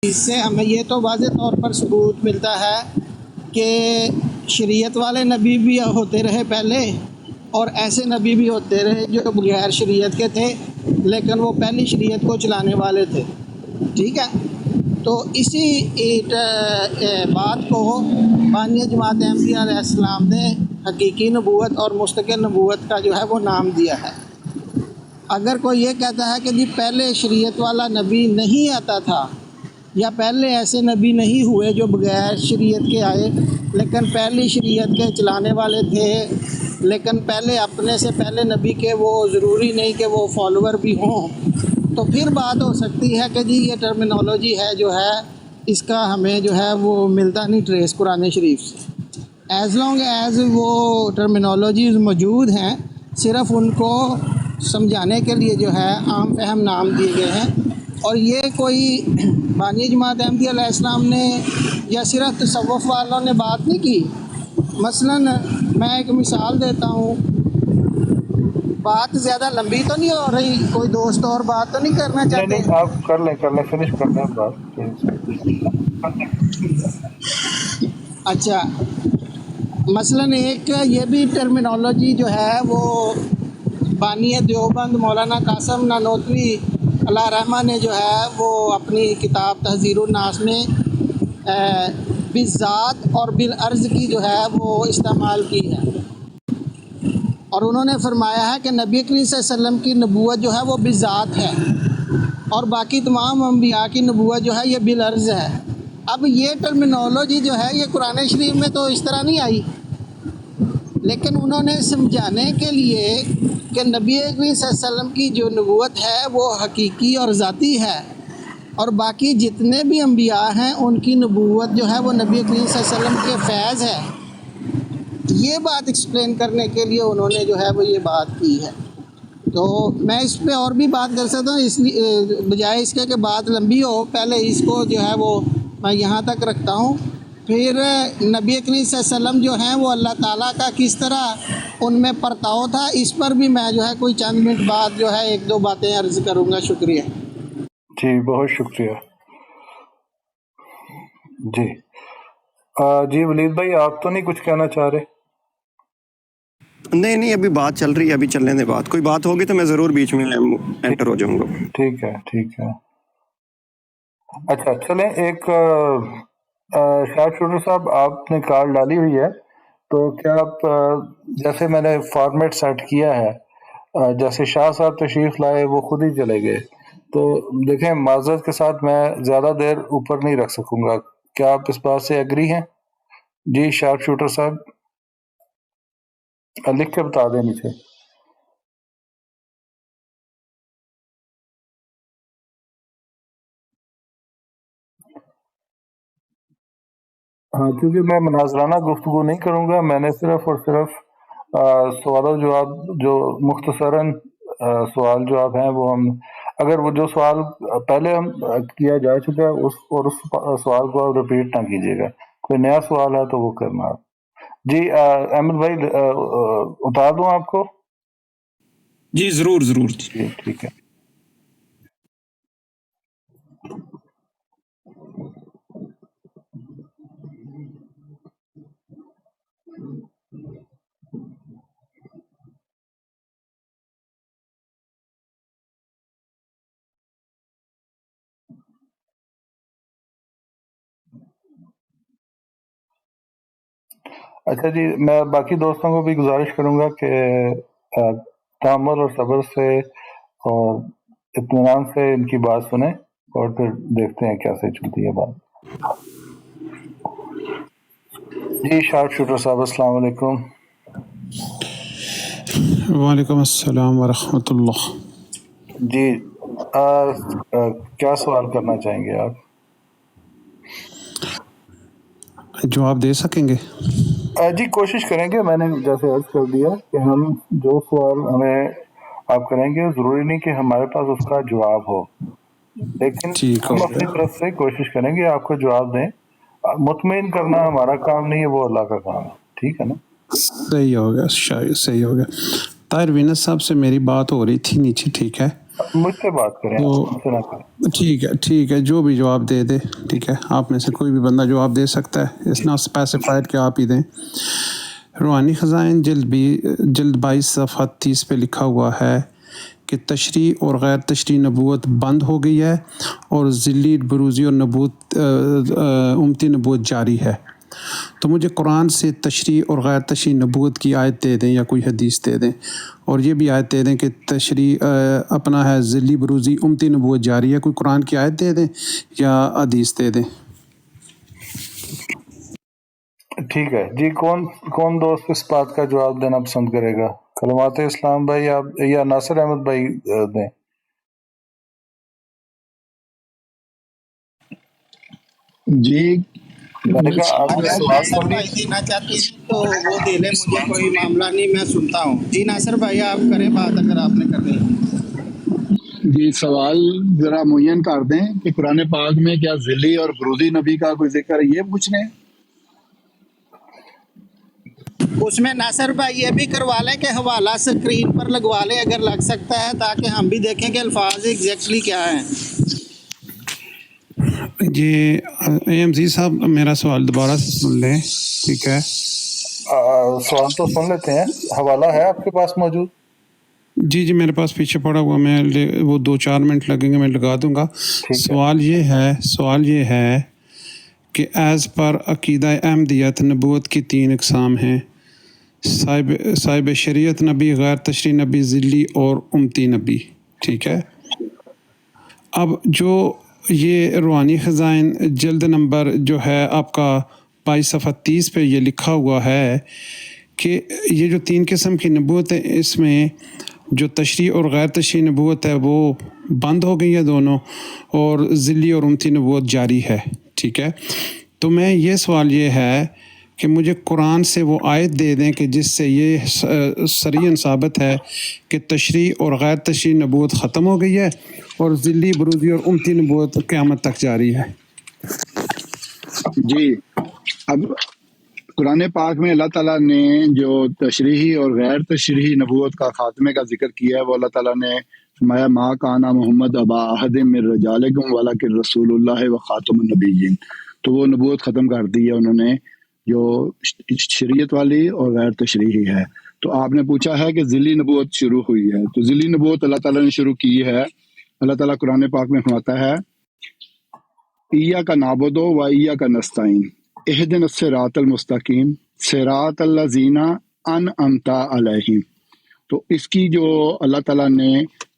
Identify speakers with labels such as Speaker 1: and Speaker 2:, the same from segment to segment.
Speaker 1: اس سے ہمیں یہ تو واضح طور پر ثبوت ملتا ہے کہ شریعت والے نبی بھی ہوتے رہے پہلے، اور ایسے نبی بھی ہوتے رہے جو بغیر شریعت کے تھے لیکن وہ پہلی شریعت کو چلانے والے تھے، ٹھیک ہے۔ تو اسی بات کو بانی جماعت احمدیہ علیہ السلام نے حقیقی نبوت اور مستقل نبوت کا جو ہے وہ نام دیا ہے۔ اگر کوئی یہ کہتا ہے کہ جی پہلے شریعت والا نبی نہیں آتا تھا، یا پہلے ایسے نبی نہیں ہوئے جو بغیر شریعت کے آئے لیکن پہلی شریعت کے چلانے والے تھے، لیکن پہلے اپنے سے پہلے نبی کے وہ ضروری نہیں کہ وہ فالوور بھی ہوں، تو پھر بات ہو سکتی ہے کہ جی یہ ٹرمینالوجی ہے جو ہے اس کا ہمیں جو ہے وہ ملتا نہیں ٹریس قرآن شریف سے۔ ایز لانگ ایز وہ ٹرمینالوجیز موجود ہیں، صرف ان کو سمجھانے کے لیے جو ہے عام فہم نام دیے گئے ہیں، اور یہ کوئی بانی جماعت احمدیہ علیہ السلام نے یا صرف تصوف والوں نے بات نہیں کی۔ مثلا میں ایک مثال دیتا ہوں، بات زیادہ لمبی تو نہیں ہو رہی، کوئی دوست اور بات تو نہیں کرنا چاہتے؟
Speaker 2: نہیں آپ کر لیں فنش کر لیں بات۔
Speaker 1: اچھا، مثلا ایک یہ بھی ٹرمینالوجی جو ہے وہ بانی دیوبند مولانا قاسم نانوتوی اللہ رحمہ نے جو ہے وہ اپنی کتاب تحذیر الناس میں بالذات اور بالعرض کی جو ہے وہ استعمال کی ہے، اور انہوں نے فرمایا ہے کہ نبی کریم صلی اللہ علیہ وسلم کی نبوت جو ہے وہ بالذات ہے، اور باقی تمام انبیاء کی نبوت جو ہے یہ بالعرض ہے۔ اب یہ ٹرمینالوجی جو ہے یہ قرآن شریف میں تو اس طرح نہیں آئی، لیکن انہوں نے سمجھانے کے لیے کہ نبی کریم صلی اللہ علیہ وسلم کی جو نبوت ہے وہ حقیقی اور ذاتی ہے، اور باقی جتنے بھی انبیاء ہیں ان کی نبوت جو ہے وہ نبی کریم صلی اللہ علیہ وسلم کے فیض ہے، یہ بات ایکسپلین کرنے کے لیے انہوں نے جو ہے وہ یہ بات کی ہے۔ تو میں اس پہ اور بھی بات کر سکتا ہوں، اس لیے بجائے اس کے کہ بات لمبی ہو، پہلے اس کو جو ہے وہ میں یہاں تک رکھتا ہوں۔ پھر نبی کریم صلی اللہ علیہ وسلم جو ہیں وہ اللہ تعالیٰ کا کس طرح ان میں پرتاؤ تھا، اس پر بھی میں جو ہے کوئی چند منٹ بعد جو ہے ایک دو باتیں عرض کروں گا۔ شکریہ
Speaker 2: جی بہت شکریہ۔ جی جی ولید بھائی آپ تو نہیں کچھ کہنا چاہ رہے؟
Speaker 3: نہیں ابھی بات چل رہی ہے، ابھی چلنے دیں بات، کوئی بات ہوگی تو میں ضرور بیچ میں انٹر ہو جاؤں گا۔
Speaker 2: ٹھیک ہے۔ اچھا چلیں، ایک شاہ شوٹر صاحب آپ نے کال ڈالی ہوئی ہے، تو کیا آپ جیسے میں نے فارمیٹ سیٹ کیا ہے، جیسے شاہ صاحب تشریف لائے وہ خود ہی چلے گئے، تو دیکھیں معذرت کے ساتھ میں زیادہ دیر اوپر نہیں رکھ سکوں گا، کیا آپ اس بات سے ایگری ہیں؟ جی شارپ شوٹر صاحب لکھ کے بتا دیں نیچے۔ ہاں کیونکہ میں مناظرانہ گفتگو نہیں کروں گا، میں نے صرف اور صرف سوال و جواب جو مختصراً سوال جواب ہیں وہ ہم، اگر وہ جو سوال پہلے ہم کیا جا چکا ہے اس سوال کو آپ رپیٹ نہ کیجیے گا، کوئی نیا سوال ہے تو وہ کرنا آپ۔ جی احمد بھائی اتار دوں آپ کو؟
Speaker 4: جی ضرور
Speaker 2: جی ٹھیک ہے۔ اچھا جی، میں باقی دوستوں کو بھی گزارش کروں گا کہ تحمل اور صبر سے اور اطمینان سے ان کی بات سنیں، اور پھر دیکھتے ہیں کیسے چلتی ہے بات۔ جی شارپ شوٹر صاحب السلام علیکم۔
Speaker 4: وعلیکم السلام ورحمۃ اللہ۔
Speaker 2: جی کیا سوال کرنا چاہیں گے آپ؟
Speaker 4: جواب دے سکیں گے؟
Speaker 2: جی کوشش کریں گے، میں نے جیسے عرض کر دیا کہ ہم جو سوال ہمیں آپ کریں گے ضروری نہیں کہ ہمارے پاس اس کا جواب ہو، لیکن
Speaker 4: ٹھیک ہو
Speaker 2: ہم اپنی
Speaker 4: گیا،
Speaker 2: طرف سے کوشش کریں گے آپ کو جواب دیں۔ مطمئن کرنا ہمارا کام نہیں ہے، وہ اللہ کا کام ہے، ٹھیک ہے نا؟
Speaker 4: صحیح ہو گیا، شاید صحیح ہو گیا۔ طاہر وینس صاحب سے میری بات ہو رہی تھی نیچے، ٹھیک ہے،
Speaker 2: مجھ سے بات کریں،
Speaker 4: تو
Speaker 2: مجھ سے نہ کریں۔
Speaker 4: ٹھیک ہے، جو بھی جواب دے دے، ٹھیک ہے، آپ میں سے کوئی بھی بندہ جواب دے سکتا ہے، اس ناٹ اسپیسیفائڈ کہ آپ ہی دیں۔ روحانی خزائن جلد 22 صفحہ 30 پہ لکھا ہوا ہے کہ تشریح اور غیر تشریح نبوت بند ہو گئی ہے اور ذلی بروزی اور نبوت امتی نبوت جاری ہے۔ تو مجھے قرآن سے تشریح اور غیر تشریح نبوت کی آیت دے دیں یا کوئی حدیث دے دیں، اور یہ بھی آیت دے دیں کہ تشریح اپنا ہے ذلی بروزی امتی نبوت جاری ہے، کوئی قرآن کی آیت دے دیں یا حدیث دے دیں۔
Speaker 2: ٹھیک ہے جی، کون دوست اس بات کا جواب دینا پسند کرے گا؟ کلمات اسلام بھائی آپ یا ناصر احمد بھائی دیں؟
Speaker 5: جی
Speaker 2: میں نے کہا آپ نے
Speaker 1: اگر
Speaker 2: سوال
Speaker 1: ناصر
Speaker 2: سن لی؟
Speaker 1: بھائی دینا چاہتے ہیں تو وہ دے لیں، مجھے کوئی معاملہ نہیں، میں سنتا ہوں۔ جی ناصر بھائی آپ کریں بات اگر آپ نے کرنی ہے۔
Speaker 5: جی، سوال ذرا معین کر دیں کہ قرآن پاک میں کیا ذلی اور بروزی نبی کا کوئی ذکر ہے، یہ پوچھ رہے ہیں؟
Speaker 1: اس میں ناصر بھائی یہ بھی کروا لیں کہ حوالہ اسکرین پر لگوا لیں اگر لگ سکتا ہے، تاکہ ہم بھی دیکھیں کہ الفاظ ایگزیکٹلی کیا ہیں۔
Speaker 4: جی اے ایم زی صاحب میرا سوال دوبارہ سے سن لیں، ٹھیک ہے؟
Speaker 2: سوال تو سن لیتے ہیں، حوالہ ہے آپ کے پاس موجود؟
Speaker 4: جی میرے پاس پیچھے پڑا ہوا، میں وہ 2-4 منٹ لگیں گے، میں لگا دوں گا۔
Speaker 2: ٹھیک ہے۔
Speaker 4: سوال یہ ہے کہ ایز پر عقیدہ احمدیت نبوت کی 3 اقسام ہیں: صاحب شریعت نبی، غیر تشریح نبی، ذلی اور امتی نبی، ٹھیک ہے؟ اب جو یہ روحانی خزائن جلد نمبر جو ہے آپ کا 22 صفحہ 30 پہ یہ لکھا ہوا ہے کہ یہ جو 3 قسم کی نبوت ہے، اس میں جو تشریح اور غیر تشریح نبوت ہے وہ بند ہو گئی ہے دونوں، اور ذلی اور امتی نبوت جاری ہے، ٹھیک ہے؟ تو میں یہ سوال یہ ہے کہ مجھے قرآن سے وہ آیت دے دیں کہ جس سے یہ صریحاً ثابت ہے کہ تشریح اور غیر تشریح نبوت ختم ہو گئی ہے اور ذلی بروزی اور امتی نبوت قیامت تک جاری ہے۔
Speaker 5: جی، اب قرآن پاک میں اللہ تعالیٰ نے جو تشریحی اور غیر تشریحی نبوت کا خاتمے کا ذکر کیا ہے، وہ اللہ تعالیٰ نے فرمایا ما کانا محمد ابا احد من رجالکم ولکن رسول اللہ و خاتم النبیین۔ تو وہ نبوت ختم کر دی ہے انہوں نے، جو شریعت والی اور غیر تشریحی ہے۔ تو آپ نے پوچھا ہے کہ ذلی نبوت شروع ہوئی ہے، تو ذلی نبوت اللہ تعالیٰ نے شروع کی ہے۔ اللہ تعالیٰ قرآن پاک میں فرماتا ہے ایاک نعبد و ایاک نستعین اہدنا الصراط المستقیم صراط الذین انعمت علیہم۔ تو اس کی جو اللہ تعالیٰ نے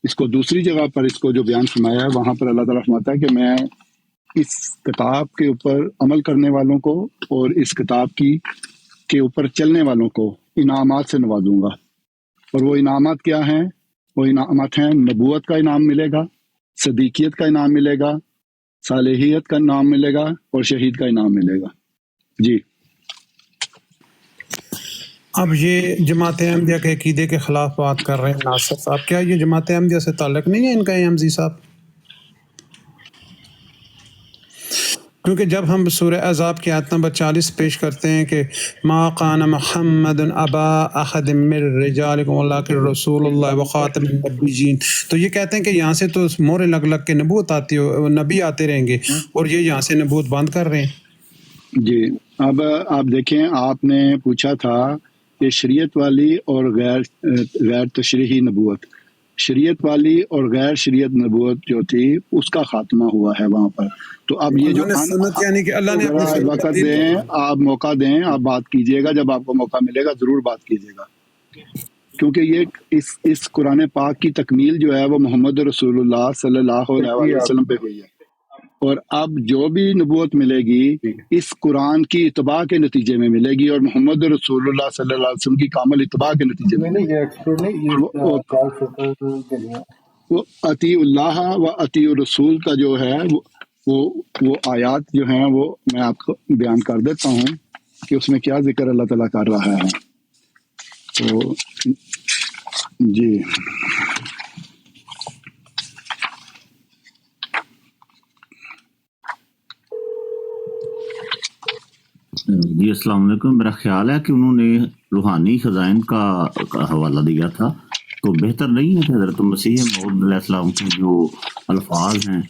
Speaker 5: اس کو دوسری جگہ پر اس کو جو بیان فرمایا ہے، وہاں پر اللہ تعالیٰ فرماتا ہے کہ میں اس کتاب کے اوپر عمل کرنے والوں کو اور اس کتاب کے اوپر چلنے والوں کو انعامات سے نوازوں گا۔ اور وہ انعامات کیا ہیں؟ وہ انعامات ہیں نبوت کا انعام ملے گا، صدیقیت کا انعام ملے گا، صالحیت کا انعام ملے گا، اور شہید کا انعام ملے گا۔ جی،
Speaker 4: اب یہ جماعت احمدیہ کے عقیدے کے خلاف بات کر رہے ہیں ناصر صاحب، کیا یہ جماعت احمدیہ سے تعلق نہیں ہے ان کا اے ایم زی صاحب؟ کیونکہ جب ہم سورہ احزاب کی آیت نمبر 40 پیش کرتے ہیں کہ ما کان محمد ابا احد من رجالکم ولکن رسول اللہ وخاتم النبیین، تو یہ کہتے ہیں کہ یہاں سے تو مہرے لگ لگ کے نبوت آتی ہو، نبی آتے رہیں گے، اور یہ یہاں سے نبوت بند کر رہے ہیں۔
Speaker 5: جی، اب آپ دیکھیں، آپ نے پوچھا تھا کہ شریعت والی اور غیر تشریحی نبوت، شریعت والی اور غیر شریعت نبوت جو تھی اس کا خاتمہ ہوا ہے وہاں پر۔ تو اب یہ جو
Speaker 4: اللہ نے سنت یعنی کہ اللہ نے اپنی
Speaker 5: ذرا
Speaker 4: سنت
Speaker 5: وقت
Speaker 4: تبدیل کر
Speaker 5: دیں،
Speaker 4: دی۔
Speaker 5: آپ موقع دیں، آپ بات کیجئے گا، جب آپ کو موقع ملے گا ضرور بات کیجئے گا، کیونکہ یہ اس قرآن پاک کی تکمیل جو ہے وہ محمد رسول اللہ صلی اللہ علیہ وسلم پہ ہوئی ہے، اور اب جو بھی نبوت ملے گی اس قرآن کی اتباع کے نتیجے میں ملے گی، اور محمد رسول اللہ صلی اللہ علیہ وسلم کی کامل اتباع کے نتیجے میں
Speaker 2: نہیں
Speaker 5: ملے
Speaker 2: یہ ایکسپرٹ نہیں، یہ کے لیے
Speaker 5: وہ اطیع اللہ و اطیع الرسول کا جو ہے وہ آیات جو ہیں وہ میں آپ کو بیان کر دیتا ہوں کہ اس میں کیا ذکر اللہ تعالیٰ کر رہا ہے۔ تو جی،
Speaker 6: جی السلام علیکم۔ میرا خیال ہے کہ انہوں نے روحانی خزائن کا حوالہ دیا تھا، تو بہتر نہیں ہے کہ حضرت مسیح موعود علیہ السلام کے جو الفاظ ہیں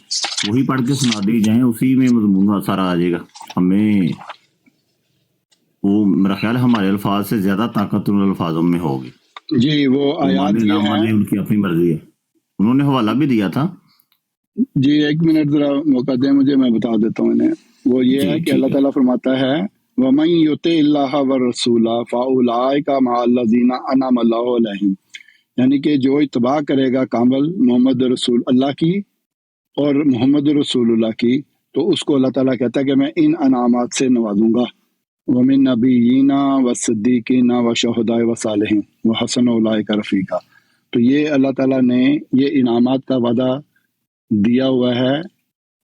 Speaker 6: وہی پڑھ کے سنا دی جائیں، اسی میں مضمون سارا آ جائے گا. ہمیں وہ میرا خیال ہے ہمارے الفاظ سے زیادہ طاقت ان الفاظوں میں ہوگی.
Speaker 5: جی وہ
Speaker 6: وہ
Speaker 5: آیات
Speaker 6: مانے نہ
Speaker 5: یہ ہیں.
Speaker 6: مانے ان کی اپنی مرضی ہے. انہوں نے حوالہ بھی دیا تھا.
Speaker 5: جی ایک منٹ ذرا موقع دیں مجھے، میں بتا دیتا ہوں انہیں. وہ یہ
Speaker 6: جی
Speaker 5: ہے کہ
Speaker 6: ٹھیک
Speaker 5: اللہ
Speaker 6: ہے.
Speaker 5: تعالیٰ فرماتا ہے وَمَن يُطِعِ اللَّهَ وَالرَّسُولَ فَأُولَٰئِكَ مَعَ الَّذِينَ أَنْعَمَ اللَّهُ عَلَيْهِمْ، یعنی کہ جو اتباع کرے گا کامل محمد رسول اللہ کی اور محمد رسول اللہ کی، تو اس کو اللہ تعالیٰ کہتا ہے کہ میں ان انعامات سے نوازوں گا. وَمِن نَبِيِّنَا وَالصِّدِّيقِينَ وَالشُّهَدَاءِ وَالصَّالِحِينَ وَحَسُنَ أُولَٰئِكَ رَفِيقًا. تو یہ اللہ تعالیٰ نے یہ انعامات کا وعدہ دیا ہوا ہے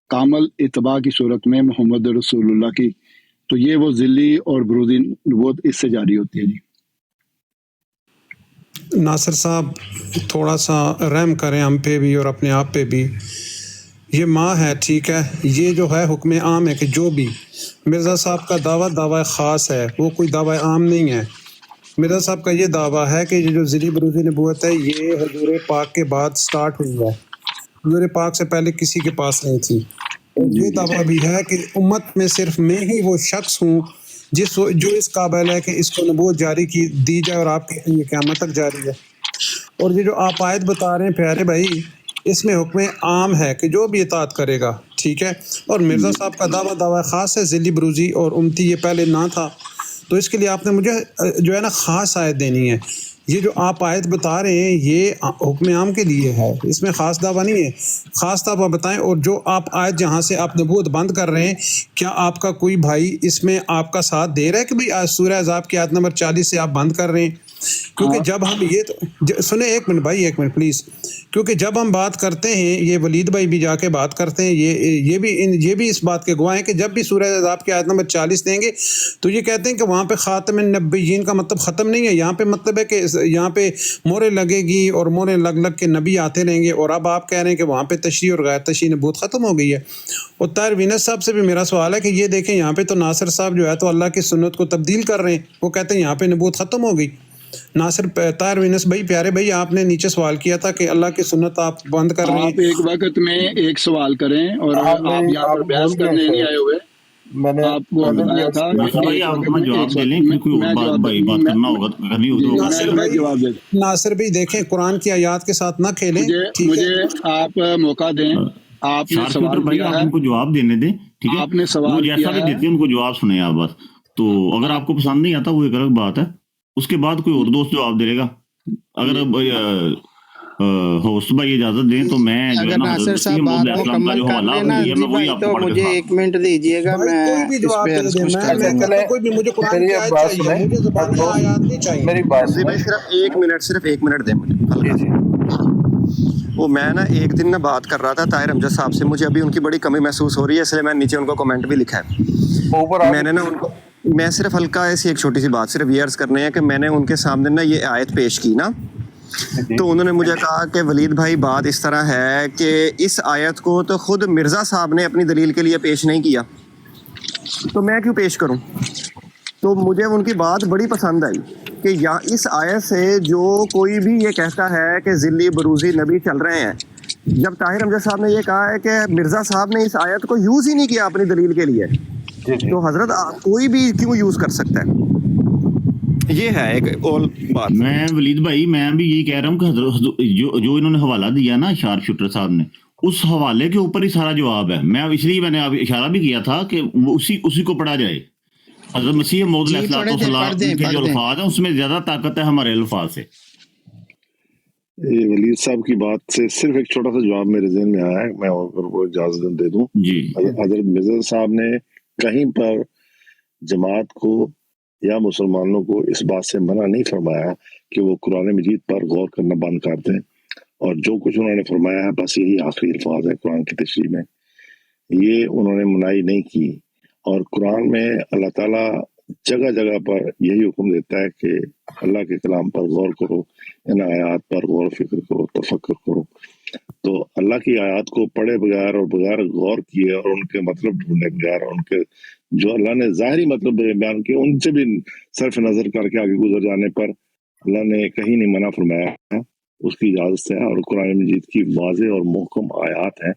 Speaker 5: کامل اتباع کی صورت میں محمد رسول اللہ کی. تو یہ وہ ذلی اور بروزی نبوت اس سے جاری ہوتی ہے. جی
Speaker 4: ناصر صاحب تھوڑا سا رحم کریں ہم پہ بھی اور اپنے آپ پہ بھی. یہ ماں ہے، ٹھیک ہے، یہ جو ہے حکم عام ہے کہ جو بھی مرزا صاحب کا دعویٰ خاص ہے، وہ کوئی دعویٰ عام نہیں ہے. مرزا صاحب کا یہ دعویٰ ہے کہ یہ جو ذلی بروزی نبوت ہے یہ حضور پاک کے بعد سٹارٹ ہوئی ہے، حضور پاک سے پہلے کسی کے پاس نہیں تھی. اور
Speaker 5: جی
Speaker 4: یہ
Speaker 5: جی
Speaker 4: دعویٰ بھی ہے کہ امت میں صرف میں ہی وہ شخص ہوں جو اس قابل ہے کہ اس کو نبوت جاری کی دی جائے اور آپ کی قیامت تک جاری ہے. اور یہ جو آپ آیت بتا رہے ہیں پیارے بھائی، اس میں حکم عام ہے کہ جو بھی اطاعت کرے گا، ٹھیک ہے. اور مرزا صاحب کا دعویٰ خاص ہے، ذلی بروزی اور امتی یہ پہلے نہ تھا. تو اس کے لیے آپ نے مجھے جو ہے نا خاص آیت دینی ہے. یہ جو آپ آیت بتا رہے ہیں یہ حکم عام کے لیے ہے، اس میں خاص دعویٰ نہیں ہے. خاص دعویٰ بتائیں. اور جو آپ آیت جہاں سے آپ نبوت بند کر رہے ہیں، کیا آپ کا کوئی بھائی اس میں آپ کا ساتھ دے رہا ہے کہ بھئی سورہ احزاب کی آیت نمبر 40 سے آپ بند کر رہے ہیں؟ کیونکہ جب ہم یہ سنیں، ایک منٹ بھائی، ایک منٹ پلیز. کیونکہ جب ہم بات کرتے ہیں، یہ ولید بھائی بھی جا کے بات کرتے ہیں، یہ بھی اس بات کے گواہ ہیں کہ جب بھی سورہ احزاب کی آیت نمبر 40 دیں گے تو یہ کہتے ہیں کہ وہاں پہ خاتم النبیین کا مطلب ختم نہیں ہے. یہاں پہ مطلب ہے کہ یہاں پہ مورے لگے گی اور مورے لگ کے نبی آتے رہیں گے. اور اب آپ کہہ رہے ہیں کہ وہاں پہ تشریح اور غیر تشریح نبوت ختم ہو گئی ہے. اور طاہر وینس صاحب سے بھی میرا سوال ہے کہ یہ دیکھیں یہاں پہ تو ناصر صاحب جو ہے تو اللہ کی سنت کو تبدیل کر رہے ہیں. وہ کہتے ہیں یہاں پہ نبوت ختم ہو گئی. ناصر طاہر وینس بھائی، پیارے بھائی، آپ نے نیچے سوال کیا تھا کہ اللہ کی سنت آپ بند کر رہے
Speaker 5: آپ
Speaker 4: ہیں.
Speaker 5: ایک وقت میں ایک سوال کریں، اور
Speaker 2: ہاں
Speaker 5: آپ
Speaker 2: نہیں،
Speaker 5: یہاں
Speaker 2: آپ
Speaker 5: پر
Speaker 2: بھول
Speaker 5: بحث
Speaker 2: گئے
Speaker 5: کرنے
Speaker 2: تھے.
Speaker 5: نہیں آئے ہوئے.
Speaker 2: میں نے
Speaker 5: آپ کو
Speaker 2: پہلے بھی
Speaker 5: بتایا
Speaker 2: عرض
Speaker 5: تھا
Speaker 2: کیا
Speaker 6: ناصر
Speaker 2: تھا.
Speaker 6: بھائی
Speaker 5: ایک
Speaker 6: آپ
Speaker 5: وقت
Speaker 6: اپنا
Speaker 5: میں ایک
Speaker 6: جواب دے لیں،
Speaker 5: سوال
Speaker 6: کوئی اور بات بھائی بات کرنا ہوگا کرنی ہوگی تو
Speaker 4: ناصر
Speaker 5: میں
Speaker 4: بھائی،
Speaker 5: جواب دے.
Speaker 4: ناصر بھائی دیکھیں قرآن کی آیات کے ساتھ نہ کھیلیں، ٹھیک
Speaker 5: مجھے
Speaker 4: ہے.
Speaker 5: آپ موقع دیں. آپ نے
Speaker 6: شارپ شوٹر
Speaker 5: سوال
Speaker 6: بھائی
Speaker 5: کیا
Speaker 6: آپ
Speaker 5: ہے،
Speaker 6: ان کو جواب دینے دیں، ٹھیک ہے.
Speaker 5: آپ نے
Speaker 6: وہ
Speaker 5: سوال
Speaker 6: جیسا
Speaker 5: کیا
Speaker 6: بھی
Speaker 5: ہے.
Speaker 6: دیتے ہیں ان کو جواب سنیں آپ بس. تو اگر آپ کو پسند نہیں آتا وہ ایک الگ بات ہے، اس کے بعد کوئی اور دوست جواب دے گا. اگر ہوسٹ بھائی اجازت دیں تو میں جو ہے
Speaker 1: اگر
Speaker 6: نا
Speaker 1: ناصر
Speaker 6: حضرت
Speaker 1: صاحب
Speaker 6: مسیح موعود
Speaker 1: بات
Speaker 6: علیہ السلام کا
Speaker 1: مکمل
Speaker 6: جو
Speaker 1: کر
Speaker 6: حوالہ آپ
Speaker 1: لینا
Speaker 6: نے دیا
Speaker 1: جی
Speaker 6: میں وہی
Speaker 1: بھائی،
Speaker 6: آپ
Speaker 1: تو
Speaker 6: کو پڑھ کے
Speaker 1: مجھے
Speaker 6: سنا دوں.
Speaker 1: 1 منٹ دیجئے گا،
Speaker 4: بھائی
Speaker 1: میں
Speaker 4: کوئی بھی
Speaker 1: اس
Speaker 4: جواب
Speaker 1: پہ
Speaker 4: دے
Speaker 1: عرض
Speaker 4: دیں،
Speaker 1: کچھ
Speaker 4: میں
Speaker 1: کر
Speaker 2: اچھا
Speaker 1: دوں گا.
Speaker 4: کہتا
Speaker 2: چلیں،
Speaker 4: ہوں کوئی بھی مجھے قرآن
Speaker 2: میری
Speaker 4: کی
Speaker 2: اب
Speaker 4: آیت
Speaker 2: بات
Speaker 4: چاہیے،
Speaker 2: سنیں.
Speaker 4: مجھے زبانی
Speaker 2: اب دوست
Speaker 4: آیات نہیں چاہیے.
Speaker 2: میری بات
Speaker 3: جی بھائی
Speaker 2: سنیں.
Speaker 3: صرف ایک منٹ دیں مجھے
Speaker 2: جی
Speaker 3: ہلکا
Speaker 2: جی
Speaker 3: سا. وہ میں نا ایک دن میں بات کر رہا تھا طاہر امجد صاحب سے، مجھے ابھی ان کی بڑی کمی محسوس ہو رہی ہے، اس لیے میں نیچے ان کو کمنٹ بھی لکھا ہے.
Speaker 2: اوپر آ
Speaker 3: میں نے نا ان کو، میں صرف ہلکا ایسی ایک چھوٹی سی بات صرف یہ عرض کرنے ہے کہ میں نے ان کے سامنے نا یہ آیت پیش کی نا،
Speaker 2: جی
Speaker 3: تو انہوں نے مجھے کہا کہ ولید بھائی بات اس طرح ہے کہ اس آیت کو تو خود مرزا صاحب نے اپنی دلیل کے لیے پیش نہیں کیا، تو میں کیوں پیش کروں. تو مجھے ان کی بات بڑی پسند آئی کہ یا اس آیت سے جو کوئی بھی یہ کہتا ہے کہ ذلی بروزی نبی چل رہے ہیں، جب طاہر امجد صاحب نے یہ کہا ہے کہ مرزا صاحب نے اس آیت کو یوز ہی نہیں کیا اپنی دلیل کے لیے،
Speaker 2: جی جی.
Speaker 3: تو حضرت کوئی بھی کیوں یوز کر سکتا ہے. یہ ہے ایک اور بات.
Speaker 6: میں ولید بھائی میں بھی یہی کہہ رہا ہوں کہ حضرت جو انہوں نے حوالہ دیا نا شارپ شوٹر صاحب نے، اس حوالے کے اوپر ہی سارا جواب ہے. میں اس لیے میں نے اب اشارہ بھی کیا تھا کہ وہ اسی کو پڑھا جائے. حضرت مسیح موعود علیہ
Speaker 1: جی
Speaker 6: الصلوۃ
Speaker 1: پڑھ
Speaker 6: والسلام
Speaker 1: دیں
Speaker 6: کے
Speaker 1: پڑھ
Speaker 6: جو
Speaker 1: دیں.
Speaker 6: الفاظ ہیں اس میں زیادہ طاقت ہے ہمارے الفاظ سے.
Speaker 7: ولید صاحب کی بات سے صرف ایک چھوٹا سا جواب میرے ذہن میں آیا ہے، میں اگر وہ اجازت دے دوں.
Speaker 6: جی
Speaker 7: حضرت مرزا صاحب نے کہیں پر جماعت کو یا مسلمانوں کو اس بات سے منع نہیں فرمایا کہ وہ قرآن مجید پر غور کرنا بند کر دیں، اور جو کچھ انہوں نے فرمایا ہے بس یہی آخری الفاظ ہے قرآن کی تشریح میں، یہ انہوں نے منائی نہیں کی. اور قرآن میں اللہ تعالیٰ جگہ جگہ پر یہی حکم دیتا ہے کہ اللہ کے کلام پر غور کرو، ان آیات پر غور و فکر کرو، تفکر کرو. تو اللہ کی آیات کو پڑھے بغیر اور بغیر غور کیے اور ان کے مطلب ڈھونڈے بغیر اور ان کے جو اللہ نے ظاہری مطلب بیان کیے ان سے بھی صرف نظر کر کے آگے گزر جانے پر اللہ نے کہیں نہیں منع فرمایا ہے اس کی اجازت ہے، اور قرآن مجید کی واضح اور محکم آیات ہیں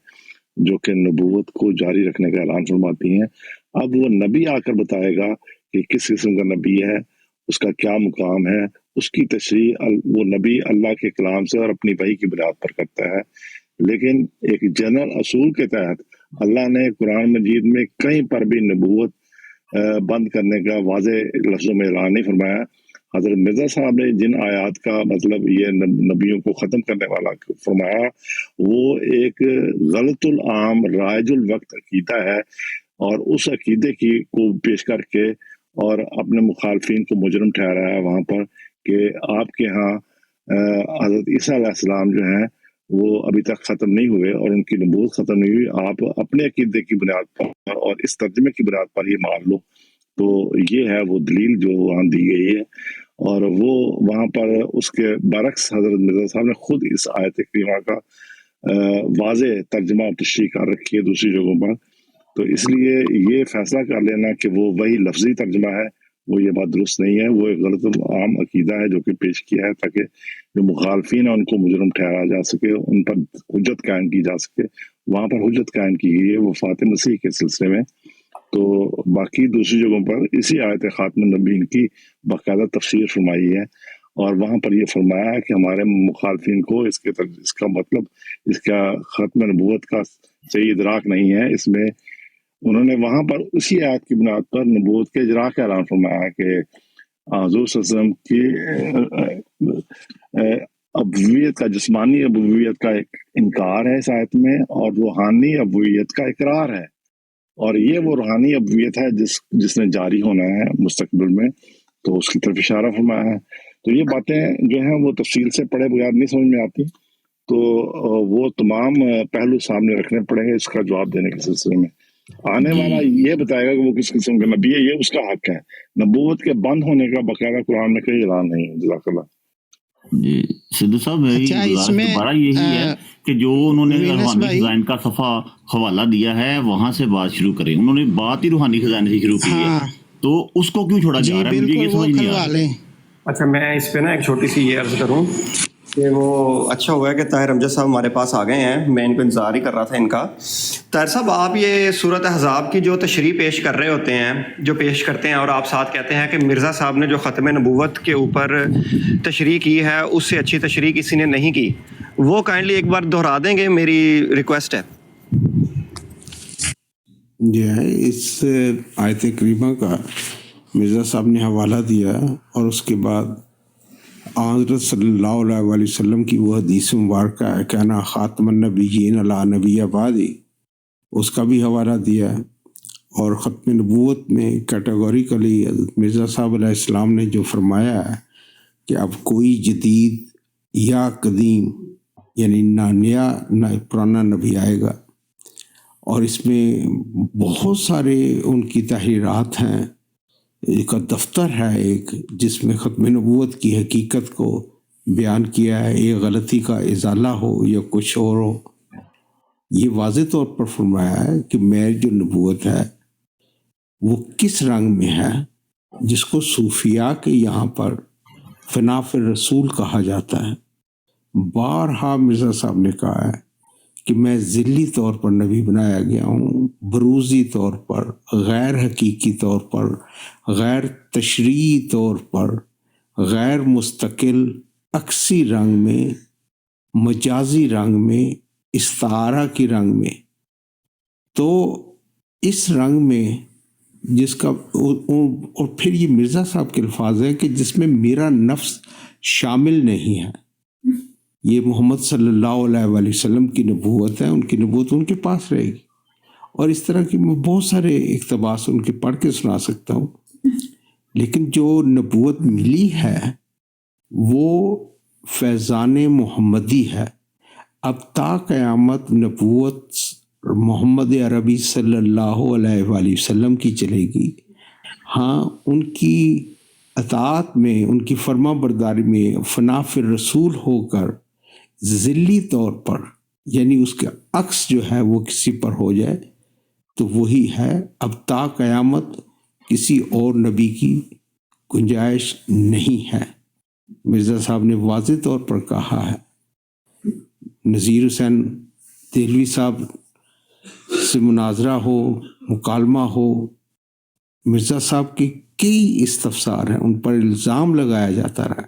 Speaker 7: جو کہ نبوت کو جاری رکھنے کا اعلان فرماتی ہیں۔ اب وہ نبی آ کر بتائے گا کہ کس قسم کا نبی ہے، اس کا کیا مقام ہے، اس کی تشریح وہ نبی اللہ کے کلام سے اور اپنی وحی کی بنیاد پر کرتا ہے۔ لیکن ایک جنرل اصول کے تحت اللہ نے قرآن مجید میں کہیں پر بھی نبوت بند کرنے کا واضح لفظوں میں اعلان نہیں فرمایا۔ حضرت مرزا صاحب نے جن آیات کا مطلب یہ نبیوں کو ختم کرنے والا فرمایا، وہ ایک غلط العام رائج الوقت عقیدہ ہے، اور اس عقیدے کو پیش کر کے اور اپنے مخالفین کو مجرم ٹھہرایا ہے وہاں پر کہ آپ کے ہاں حضرت عیسیٰ علیہ السلام جو ہیں وہ ابھی تک ختم نہیں ہوئے اور ان کی نبوت ختم نہیں ہوئی، آپ اپنے عقیدے کی بنیاد پر اور اس ترجمے کی بنیاد پر یہ مان لو۔ تو یہ ہے وہ دلیل جو وہاں دی گئی ہے، اور وہ وہاں پر اس کے برعکس حضرت مرزا صاحب نے خود اس آیت کریمہ کا واضح ترجمہ اور تشریح کر رکھی ہے دوسری جگہوں پر۔ تو اس لیے یہ فیصلہ کر لینا کہ وہ وہی لفظی ترجمہ ہے، وہ یہ بات درست نہیں ہے، وہ ایک غلط عام عقیدہ ہے جو کہ پیش کیا ہے تاکہ جو مخالفین ہیں ان کو مجرم ٹھہرایا جا سکے، ان پر حجت قائم کی جا سکے۔ وہاں پر حجت قائم کی گئی ہے وفات مسیح کے سلسلے میں۔ تو باقی دوسری جگہوں پر اسی آیت خاتم النبیین کی باقاعدہ تفسیر فرمائی ہے، اور وہاں پر یہ فرمایا ہے کہ ہمارے مخالفین کو اس کا مطلب اس کا ختم نبوت کا صحیح ادراک نہیں ہے۔ اس میں انہوں نے وہاں پر اسی آیت کی بنیاد پر نبوت کے اجرا کا اعلان فرمایا ہے کہ حضور صلی اللہ علیہ وسلم کی ابویت کا، جسمانی ابویت کا ایک انکار ہے اس آیت میں، اور روحانی ابویت کا اقرار ہے، اور یہ وہ روحانی ابویت ہے جس نے جاری ہونا ہے مستقبل میں، تو اس کی طرف اشارہ فرمایا ہے۔ تو یہ باتیں جو ہیں وہ تفصیل سے پڑھے بغیر نہیں سمجھ میں آتی، تو وہ تمام پہلو سامنے رکھنے پڑیں گے اس کا جواب دینے کے سلسلے میں۔ آنے والا یہ بتائے گا کہ وہ کس قسم کا نبی ہے، یہ اس کا حق ہے۔ نبوت کے بند ہونے کا باقاعدہ قرآن میں کوئی اعلان نہیں ہے۔ جزاک اللہ۔
Speaker 6: جی سدھو صاحب، میری گزارش دوبارہ یہی ہے کہ جو انہوں نے روحانی خزائن کا صفحہ حوالہ دیا ہے وہاں سے بات شروع کریں۔ انہوں نے بات ہی روحانی خزائن سے شروع کی ہے، تو اس کو کیوں چھوڑا جا رہا ہے؟ مجھے یہ سمجھ نہیں آ رہا۔
Speaker 3: اچھا، میں اس پہ نا ایک چھوٹی سی یہ عرض کروں کہ وہ اچھا ہوا ہے کہ طاہر امجد صاحب ہمارے پاس آ گئے ہیں، میں ان کو انتظار ہی کر رہا تھا ان کا۔ طاہر صاحب، آپ یہ صورت احزاب کی جو تشریح پیش کر رہے ہوتے ہیں، جو پیش کرتے ہیں، اور آپ ساتھ کہتے ہیں کہ مرزا صاحب نے جو ختم نبوت کے اوپر تشریح کی ہے اس سے اچھی تشریح کسی نے نہیں کی، وہ کائنڈلی ایک بار دہرا دیں گے؟ میری ریکویسٹ ہے۔
Speaker 8: جی، اس آیت کریمہ کا مرزا صاحب نے حوالہ دیا، اور اس کے بعد حضرت صلی اللہ علیہ وآلہ وسلم کی وہ حدیث مبارکہ ہے کہ انا خاتم النبیین لا نبی بعدی، اس کا بھی حوالہ دیا، اور ختم نبوت میں کیٹیگوریکلی حضرت مرزا صاحب علیہ السلام نے جو فرمایا ہے کہ اب کوئی جدید یا قدیم، یعنی نہ نیا نہ پرانا نبی آئے گا، اور اس میں بہت سارے ان کی تحریرات ہیں۔ ایک دفتر ہے ایک جس میں ختم نبوت کی حقیقت کو بیان کیا ہے، ایک غلطی کا ازالہ ہو یا کچھ اور ہو۔ یہ واضح طور پر فرمایا ہے کہ میری جو نبوت ہے وہ کس رنگ میں ہے، جس کو صوفیاء کے یہاں پر فنا فی الرسول کہا جاتا ہے۔ بارہا مرزا صاحب نے کہا ہے کہ میں ذلی طور پر نبی بنایا گیا ہوں، بروزی طور پر، غیر حقیقی طور پر، غیر تشریعی طور پر، غیر مستقل، عکسی رنگ میں، مجازی رنگ میں، استعارہ کی رنگ میں۔ تو اس رنگ میں جس کا، اور پھر یہ مرزا صاحب کے الفاظ ہیں کہ جس میں میرا نفس شامل نہیں ہے۔ یہ محمد صلی اللہ علیہ وآلہ وسلم کی نبوت ہے، ان کی نبوت ان کے پاس رہے گی، اور اس طرح کی میں بہت سارے اقتباس ان کے پڑھ کے سنا سکتا ہوں۔ لیکن جو نبوت ملی ہے وہ فیضان محمدی ہے۔ اب تا قیامت نبوت محمد عربی صلی اللہ علیہ وآلہ وسلم کی چلے گی۔ ہاں، ان کی اطاعت میں، ان کی فرما برداری میں فنا فی الرسول ہو کر ذلی طور پر، یعنی اس کا عکس جو ہے وہ کسی پر ہو جائے تو وہی ہے۔ اب تا قیامت کسی اور نبی کی گنجائش نہیں ہے۔ مرزا صاحب نے واضح طور پر کہا ہے نذیر حسین دہلوی صاحب سے مناظرہ ہو، مکالمہ ہو، مرزا صاحب کے کئی استفسار ہیں، ان پر الزام لگایا جاتا رہا،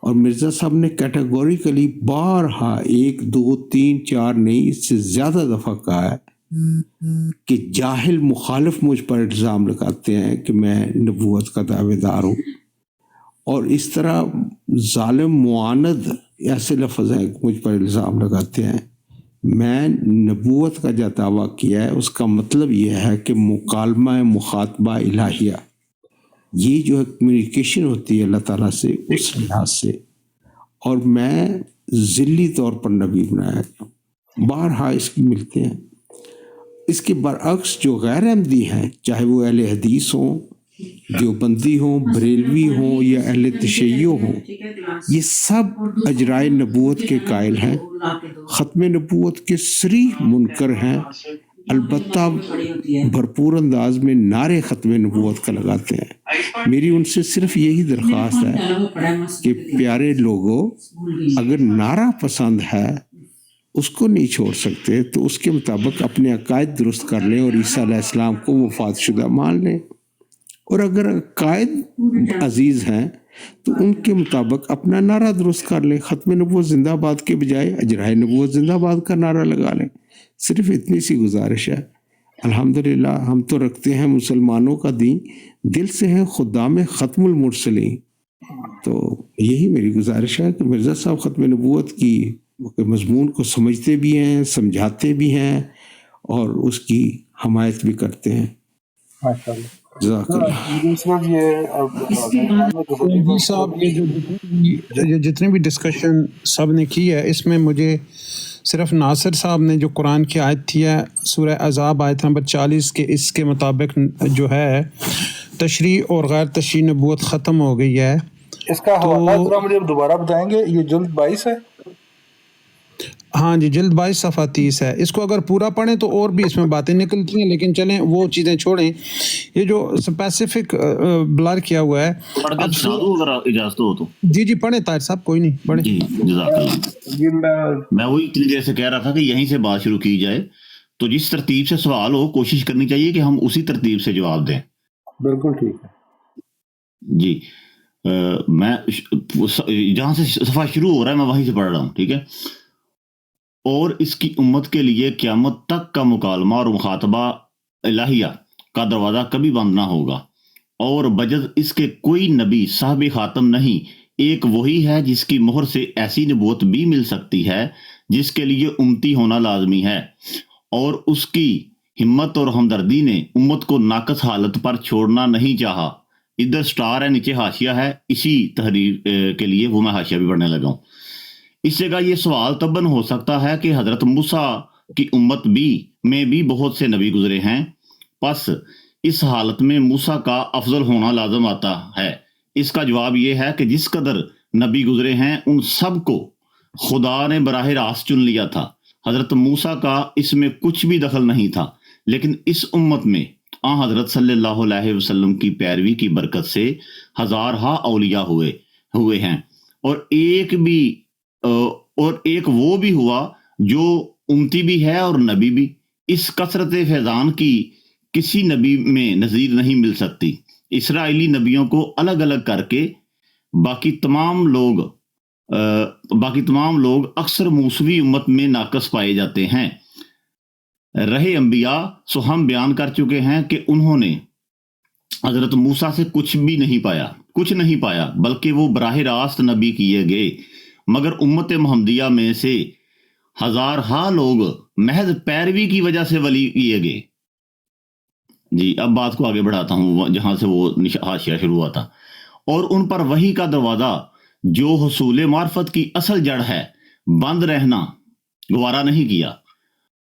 Speaker 8: اور مرزا صاحب نے کیٹیگوریکلی بارہا 1 2 3 4 نہیں، اس سے زیادہ دفعہ کہا ہے کہ جاہل مخالف مجھ پر الزام لگاتے ہیں کہ میں نبوت کا دعوے دار ہوں، اور اس طرح ظالم معاند ایسے لفظ ہیں کہ مجھ پر الزام لگاتے ہیں۔ میں نبوت کا جو دعویٰ کیا ہے اس کا مطلب یہ ہے کہ مکالمہ مخاطبہ الہیہ، یہ جو کمیونیکیشن ہوتی ہے اللہ تعالیٰ سے، اس لحاظ سے، اور میں ذلی طور پر نبی بنایا گیا، بارہا اس کی ملتے ہیں۔ اس کے برعکس جو غیر احمدی ہیں، چاہے وہ اہل حدیث ہوں، دیوبندی ہوں، بریلوی ہوں یا اہل تشیع ہوں، یہ سب اجرائے نبوت کے قائل ہیں، ختم نبوت کے صریح منکر ہیں، البتہ بھرپور انداز میں نعرے ختم نبوت کا لگاتے ہیں۔ میری ان سے صرف یہی درخواست ہے کہ پیارے لوگوں، اگر نعرہ پسند ہے اس کو نہیں چھوڑ سکتے تو اس کے مطابق اپنے عقائد درست کر لیں اور عیسیٰ علیہ السلام کو وفات شدہ مان لیں، اور اگر عقائد عزیز ہیں تو ان کے مطابق اپنا نعرہ درست کر لیں، ختم نبوت زندہ باد کے بجائے اجرائے نبوت زندہ باد کا نعرہ لگا لیں۔ صرف اتنی سی گزارش ہے۔ الحمدللہ ہم تو رکھتے ہیں مسلمانوں کا دین، دل سے ہیں خدام ختم المرسلین، تو یہی میری گزارش ہے کہ مرزا صاحب ختم نبوت کی مضمون کو سمجھتے بھی ہیں، سمجھاتے بھی ہیں، اور اس کی حمایت بھی کرتے ہیں۔ جزاک اللہ۔
Speaker 4: جی صاحب، یہ جتنی بھی ڈسکشن سب نے کی ہے، اس میں مجھے صرف ناصر صاحب نے جو قرآن کی آیت تھی ہے سورہ احزاب آیت نمبر 40 کے، اس کے مطابق جو ہے تشریح اور غیر تشریح نبوت ختم ہو گئی ہے۔
Speaker 2: اس کا حوالہ ذرا مجھے دوبارہ بتائیں گے؟ یہ جلد 22 ہے؟
Speaker 4: ہاں جی، جلد 22 صفحہ 30 ہے۔ اس کو اگر پورا پڑھیں تو اور بھی اس میں باتیں نکلتی ہیں، لیکن چلیں وہ چیزیں چھوڑیں، یہ جو اسپیسیفک بلر کیا ہوا ہے۔
Speaker 6: اب اگر اجازت ہو تو
Speaker 4: جی پڑھیں طاہر صاحب، کوئی نہیں پڑھیں۔
Speaker 6: جی جزاک اللہ۔ میں وہی اتنی دیر سے کہہ رہا تھا کہ یہیں سے بات شروع کی جائے، تو جس ترتیب سے سوال ہو کوشش کرنی چاہیے کہ ہم اسی ترتیب سے جواب دیں۔
Speaker 2: بالکل ٹھیک ہے
Speaker 6: جی، میں جہاں سے صفحہ شروع ہو رہا ہے میں وہیں سے پڑھ رہا ہوں، ٹھیک ہے۔ اور اس کی امت کے لیے قیامت تک کا مکالمہ اور مخاطبہ الہیہ کا دروازہ کبھی بند نہ ہوگا، اور بجز اس کے کوئی نبی صاحب خاتم نہیں، ایک وہی ہے جس کی مہر سے ایسی نبوت بھی مل سکتی ہے جس کے لیے امتی ہونا لازمی ہے، اور اس کی ہمت اور ہمدردی نے امت کو ناقص حالت پر چھوڑنا نہیں چاہا۔ ادھر سٹار ہے، نیچے حاشیہ ہے، اسی تحریر کے لیے وہ میں حاشیہ بھی پڑھنے لگا ہوں۔ اس جگہ یہ سوال تباً ہو سکتا ہے کہ حضرت موسیٰ کی امت میں بھی بہت سے نبی گزرے ہیں، پس اس حالت میں موسیٰ کا افضل ہونا لازم آتا ہے۔ اس کا جواب یہ ہے کہ جس قدر نبی گزرے ہیں ان سب کو خدا نے براہ راست چن لیا تھا۔ حضرت موسیٰ کا اس میں کچھ بھی دخل نہیں تھا، لیکن اس امت میں حضرت صلی اللہ علیہ وسلم کی پیروی کی برکت سے ہزارہا اولیاء ہوئے ہیں، اور ایک وہ بھی ہوا جو امتی بھی ہے اور نبی بھی۔ اس کثرت فیضان کی کسی نبی میں نظیر نہیں مل سکتی۔ اسرائیلی نبیوں کو الگ الگ کر کے باقی تمام لوگ اکثر موسوی امت میں ناقص پائے جاتے ہیں۔ رہے انبیاء، سو ہم بیان کر چکے ہیں کہ انہوں نے حضرت موسیٰ سے کچھ نہیں پایا بلکہ وہ براہ راست نبی کیے گئے، مگر امت محمدیہ میں سے ہزارہا لوگ محض پیروی کی وجہ سے ولی کیے گئے۔ جی اب بات کو آگے بڑھاتا ہوں جہاں سے وہ حاشیہ شروع ہوا تھا۔ اور ان پر وحی کا دروازہ جو حصول معرفت کی اصل جڑ ہے بند رہنا گوارا نہیں کیا۔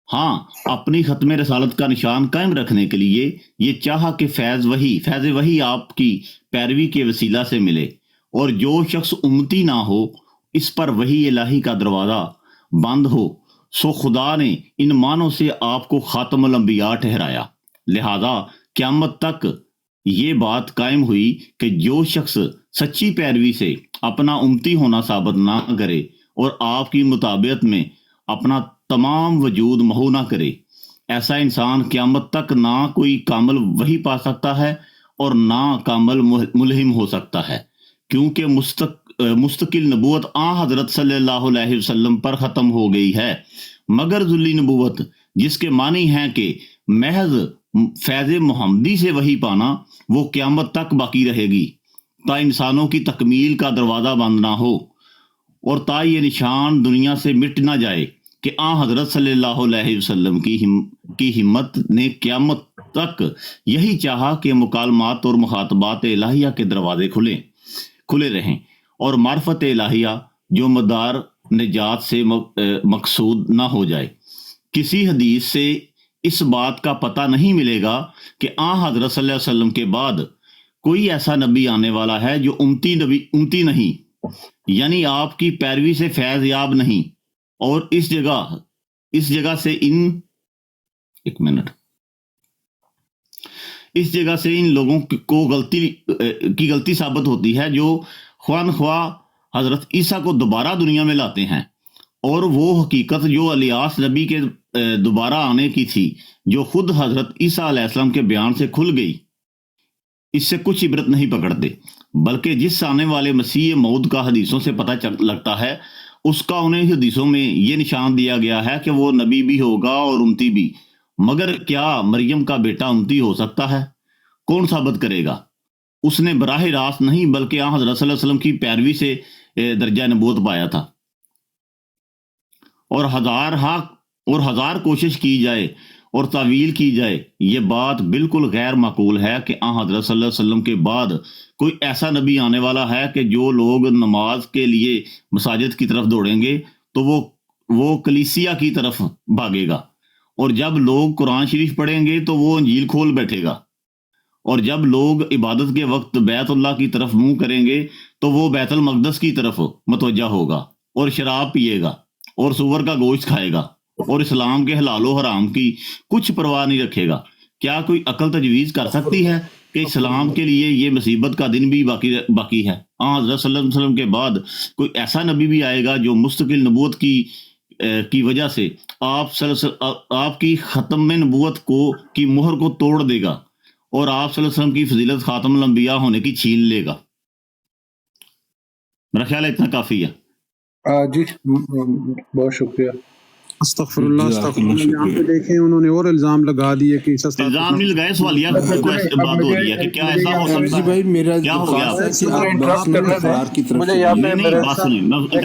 Speaker 6: ہاں، اپنی ختم رسالت کا نشان قائم رکھنے کے لیے یہ چاہا کہ فیض وحی آپ کی پیروی کے وسیلہ سے ملے، اور جو شخص امتی نہ ہو اس پر وحی الہی کا دروازہ بند ہو، سو خدا نے ان معنوں سے آپ کو خاتم الانبیاء ٹھہرایا۔ لہذا قیامت تک یہ بات قائم ہوئی کہ جو شخص سچی پیروی سے اپنا امتی ہونا ثابت نہ کرے اور آپ کی مطابعت میں اپنا تمام وجود محو نہ کرے۔ ایسا انسان قیامت تک نہ کوئی کامل وحی پا سکتا ہے اور نہ کامل ملہم ہو سکتا ہے، کیونکہ مستقل نبوت حضرت صلی اللہ علیہ وسلم پر ختم ہو گئی ہے، مگر ذلی نبوت جس کے معنی ہیں کہ محض فیض محمدی سے وحی پانا، وہ قیامت تک باقی رہے گی تا انسانوں کی تکمیل کا دروازہ بند نہ ہو، اور تا یہ نشان دنیا سے مٹ نہ جائے کہ حضرت صلی اللہ علیہ وسلم کی ہمت نے قیامت تک یہی چاہا کہ مکالمات اور مخاطبات الہیہ کے دروازے کھلے رہیں، اور معرفت الہیہ جو مدار نجات سے مقصود نہ ہو جائے۔ کسی حدیث سے اس بات کا پتہ نہیں ملے گا کہ حضرت صلی اللہ علیہ وسلم کے بعد کوئی ایسا نبی آنے والا ہے جو امتی نہیں، یعنی آپ کی پیروی سے فیض یاب نہیں، اور اس جگہ سے ان لوگوں کو غلطی ثابت ہوتی ہے جو خواہ حضرت عیسیٰ کو دوبارہ دنیا میں لاتے ہیں، اور وہ حقیقت جو الیاس نبی کے دوبارہ آنے کی تھی، جو خود حضرت عیسیٰ علیہ السلام کے بیان سے کھل گئی، اس سے کچھ عبرت نہیں پکڑتے، بلکہ جس آنے والے مسیح موعود کا حدیثوں سے پتہ لگتا ہے، اس کا انہیں حدیثوں میں یہ نشان دیا گیا ہے کہ وہ نبی بھی ہوگا اور امتی بھی۔ مگر کیا مریم کا بیٹا امتی ہو سکتا ہے؟ کون ثابت کرے گا؟ اس نے براہ راست نہیں بلکہ حضرت صلی اللہ علیہ وسلم کی پیروی سے درجہ نبوت پایا تھا، اور ہزار کوشش کی جائے اور تعویل کی جائے، یہ بات بالکل غیر معقول ہے کہ حضرت صلی اللہ علیہ وسلم کے بعد کوئی ایسا نبی آنے والا ہے کہ جو لوگ نماز کے لیے مساجد کی طرف دوڑیں گے تو وہ کلیسیا کی طرف بھاگے گا، اور جب لوگ قرآن شریف پڑھیں گے تو وہ انجیل کھول بیٹھے گا، اور جب لوگ عبادت کے وقت بیت اللہ کی طرف منہ کریں گے تو وہ بیت المقدس کی طرف متوجہ ہوگا، اور شراب پیے گا اور سور کا گوشت کھائے گا، اور اسلام کے حلال و حرام کی کچھ پرواہ نہیں رکھے گا۔ کیا کوئی عقل تجویز کر سکتی ہے کہ اسلام کے لیے یہ مصیبت کا دن بھی باقی ہے؟ حضرت صلی اللہ علیہ وسلم کے بعد کوئی ایسا نبی بھی آئے گا جو مستقل نبوت کی وجہ سے آپ کی ختم نبوت کی مہر کو توڑ دے گا، اور آپ صلی اللہ علیہ وسلم کی فضیلت خاتم الانبیاء ہونے کی چھین لے گا۔ میرا خیال ہے اتنا کافی ہے۔
Speaker 2: جی بہت شکریہ۔
Speaker 4: استغفر اللہ یہاں پہ دیکھیں انہوں نے اور الزام لگا دیے کہ
Speaker 6: الزام نہیں لگائے، سوالیہ بات ہو رہی ہے کہ کیا ایسا ہو سکتا ہے؟ کیا ہو گیا؟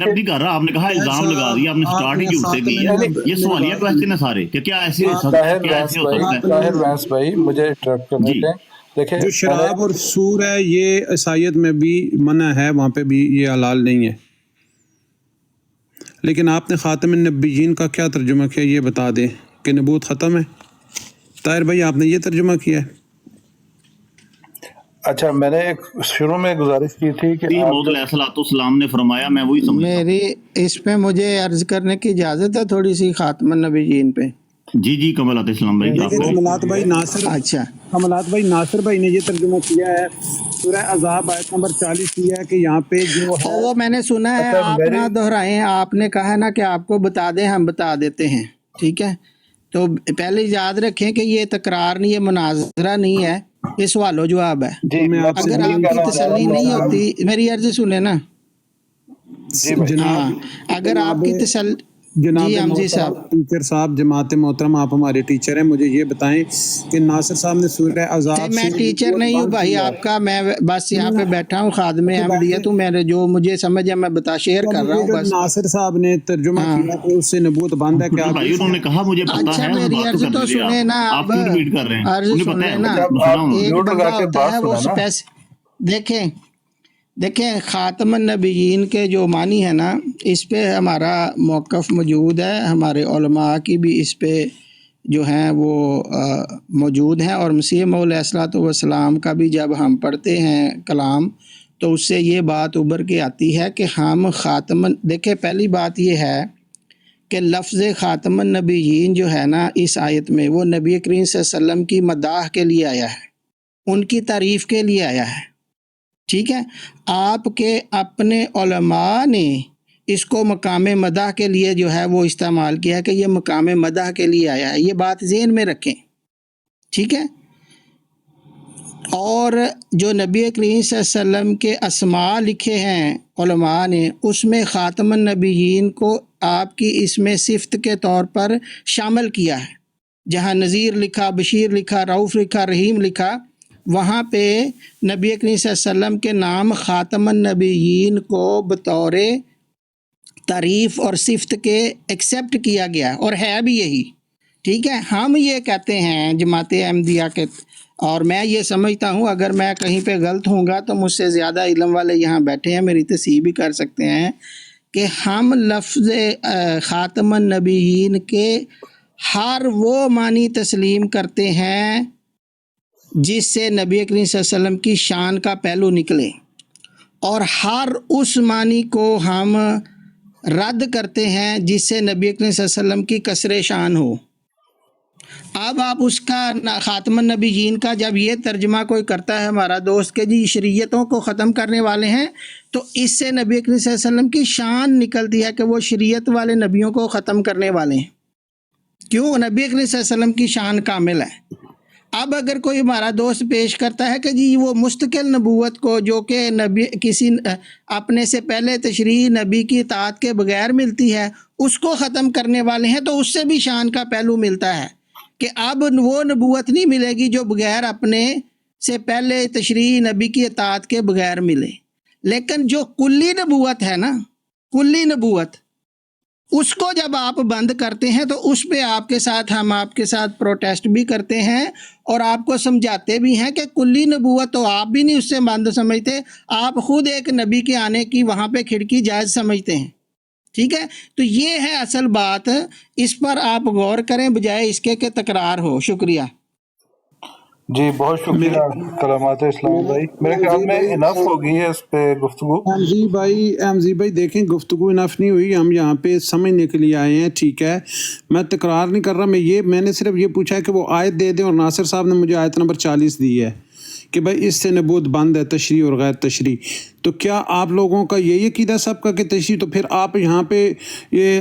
Speaker 6: نہیں کر رہا، آپ نے کہا الزام لگا دیا، آپ نے سٹارٹ ہی جھوٹ سے کی ہے، یہ سوالیہ کوسچن ہے سارے کہ کیا ایسے ہو سکتا ہے؟
Speaker 2: طاہر وینس بھائی مجھے انٹرپٹ کر دیتے ہیں۔ دیکھیں
Speaker 4: جو شراب اور سور ہے یہ عیسائیت میں بھی منع ہے، وہاں پہ بھی یہ حلال نہیں ہے، لیکن آپ نے خاتم النبیین کا کیا ترجمہ کیا یہ بتا دیں کہ نبوت ختم ہے۔ طاہر بھائی آپ نے یہ ترجمہ کیا ہے؟
Speaker 2: اچھا میں نے ایک شروع میں گزارش کی تھی کہ
Speaker 6: محمد علیہ السلام نے فرمایا، میں وہی سمجھتا ہوں۔
Speaker 1: میری اس پہ مجھے عرض کرنے کی اجازت ہے تھوڑی سی خاتم النبیین پہ؟
Speaker 6: جی کمالات اسلام بھائی،
Speaker 4: کمالات بھائی ناصر بھائی نے یہ ترجمہ کیا ہے، سورہ عذاب آیت نمبر 40 کیا ہے کہ یہاں پہ جو ہے
Speaker 1: وہ میں نے سنا ہے، آپ نہ دہرائیں، آپ نے کہا نا کہ آپ کو بتا دیں، ہم بتا دیتے ہیں، ٹھیک ہے؟ تو پہلے یاد رکھیں کہ یہ تکرار نہیں ہے، مناظرہ نہیں ہے، یہ سوال و جواب ہے۔ اگر آپ کی تسلی نہیں ہوتی، میری عرض سنیں نا، ہاں اگر آپ کی تسلی،
Speaker 4: جناب
Speaker 1: جی حمزی صاحب،
Speaker 4: ٹیچر صاحب، جماعت محترم آپ ہمارے ٹیچر ہیں، مجھے یہ بتائیں کہ ناصر صاحب نے سورہ عذاب،
Speaker 1: میں ٹیچر نہیں ہوں بھائی آپ کا، میں بس یہاں پہ بیٹھا ہوں، خادم احمدیت ہوں، میں جو مجھے سمجھ ہے میں شیئر کر رہا ہوں بس۔
Speaker 4: ناصر صاحب نے ترجمہ کیا کہ اس سے نبوت بند ہے، کیا
Speaker 6: بھائی انہوں نے کہا مجھے پتہ ہے،
Speaker 1: اچھا میری عرض تو سنیں نا،
Speaker 6: آپ کیوں ریپیٹ کر رہے ہیں؟
Speaker 1: عرض سنیں نا، ایک بندہ ہوتا ہے وہ دیکھیں خاتم النبیین کے جو معنی ہے نا، اس پہ ہمارا موقف موجود ہے، ہمارے علماء کی بھی اس پہ جو ہیں وہ موجود ہیں، اور مسیح موعود علیہ الصلوۃ والسلام کا بھی جب ہم پڑھتے ہیں کلام تو اس سے یہ بات ابھر کے آتی ہے کہ ہم دیکھیں پہلی بات یہ ہے کہ لفظ خاتم النبیین جو ہے نا اس آیت میں، وہ نبی کریم صلی اللہ علیہ وسلم کی مداح کے لیے آیا ہے، ان کی تعریف کے لیے آیا ہے، ٹھیک ہے؟ آپ کے اپنے علماء نے اس کو مقام مدح کے لیے جو ہے وہ استعمال کیا کہ یہ مقام مدح کے لیے آیا ہے. یہ بات ذہن میں رکھیں, ٹھیک ہے. اور جو نبی کریم صلی اللہ علیہ وسلم کے اسماء لکھے ہیں علماء نے, اس میں خاتم النبیین کو آپ کی اس میں صفت کے طور پر شامل کیا ہے. جہاں نذیر لکھا, بشیر لکھا, رؤوف لکھا, رحیم لکھا, وہاں پہ نبی کریم صلی اللہ علیہ وسلم کے نام خاتم النبیین کو بطور تعریف اور صفت کے ایکسیپٹ کیا گیا, اور ہے بھی یہی, ٹھیک ہے. ہم یہ کہتے ہیں جماعت احمدیہ کے, اور میں یہ سمجھتا ہوں اگر میں کہیں پہ غلط ہوں گا تو مجھ سے زیادہ علم والے یہاں بیٹھے ہیں, میری تصحیح بھی کر سکتے ہیں, کہ ہم لفظ خاتم النبیین کے ہر وہ معنی تسلیم کرتے ہیں جس سے نبی کریم صلی اللہ علیہ وسلم کی شان کا پہلو نکلے, اور ہر اس معنی کو ہم رد کرتے ہیں جس سے نبی کریم صلی اللہ علیہ وسلم کی کسر شان ہو. اب آپ اس کا خاتم النبیین کا جب یہ ترجمہ کوئی کرتا ہے ہمارا دوست کہ جی شریعتوں کو ختم کرنے والے ہیں, تو اس سے نبی کریم صلی اللہ علیہ وسلم کی شان نکلتی ہے کہ وہ شریعت والے نبیوں کو ختم کرنے والے ہیں. کیوں؟ نبی کریم صلی اللہ علیہ وسلم کی شان کامل ہے. اب اگر کوئی ہمارا دوست پیش کرتا ہے کہ جی وہ مستقل نبوت کو جو کہ نبی کسی اپنے سے پہلے تشریح نبی کی اطاعت کے بغیر ملتی ہے اس کو ختم کرنے والے ہیں, تو اس سے بھی شان کا پہلو ملتا ہے کہ اب وہ نبوت نہیں ملے گی جو بغیر اپنے سے پہلے تشریح نبی کی اطاعت کے بغیر ملے. لیکن جو کلی نبوت ہے نا, کلی نبوت, اس کو جب آپ بند کرتے ہیں تو اس پہ ہم آپ کے ساتھ پروٹیسٹ بھی کرتے ہیں اور آپ کو سمجھاتے بھی ہیں کہ کلی نبوت تو آپ بھی نہیں اس سے بند سمجھتے, آپ خود ایک نبی کے آنے کی وہاں پہ کھڑکی جائز سمجھتے ہیں, ٹھیک ہے. تو یہ ہے اصل بات, اس پر آپ غور کریں بجائے اس کے کہ تکرار ہو. شکریہ.
Speaker 2: جی بہت شکریہ کلمات اسلام بھائی, میرے خیال میں انف ہوگی ہے اس پہ گفتگو.
Speaker 4: احمدی بھائی دیکھیں گفتگو انف نہیں ہوئی, ہم یہاں پہ سمجھنے کے لیے آئے ہیں, ٹھیک ہے. میں تکرار نہیں کر رہا, میں نے صرف یہ پوچھا ہے کہ وہ آیت دے دیں, اور ناصر صاحب نے مجھے آیت نمبر 40 دی ہے کہ بھائی اس سے نبوت بند ہے تشریح اور غیر تشریح. تو کیا آپ لوگوں کا یہی عقیدہ سب کا کہ تشریح؟ تو پھر آپ یہاں پہ یہ